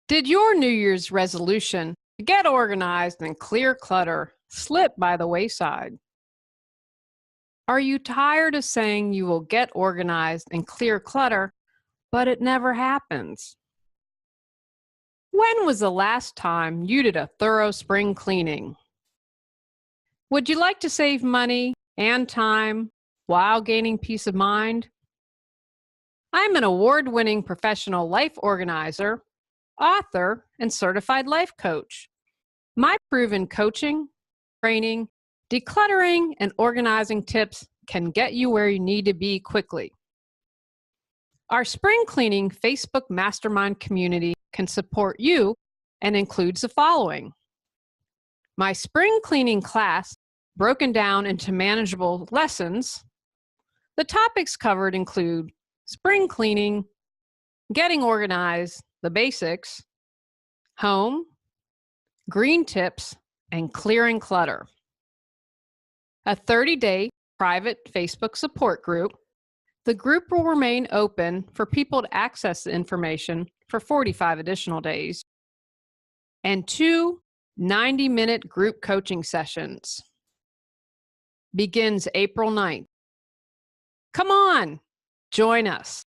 Did your New Year's resolution to get organized and clear clutter slip by the wayside? Are you tired of saying you will get organized and clear clutter, but it never happens? When was the last time you did a thorough spring cleaning? Would you like to save money and time while gaining peace of mind? I'm an award-winning professional life organizer, author, and certified life coach. My proven coaching, training, decluttering, and organizing tips can get you where you need to be quickly. Our spring cleaning Facebook Mastermind community can support you and includes the following. My spring cleaning class, broken down into manageable lessons. The topics covered include spring cleaning, getting organized, the basics, home, green tips, and clearing clutter. A 30-day private Facebook support group. The group will remain open for people to access the information for 45 additional days. And 2 90-minute group coaching sessions. Begins April 9th. Come on, join us.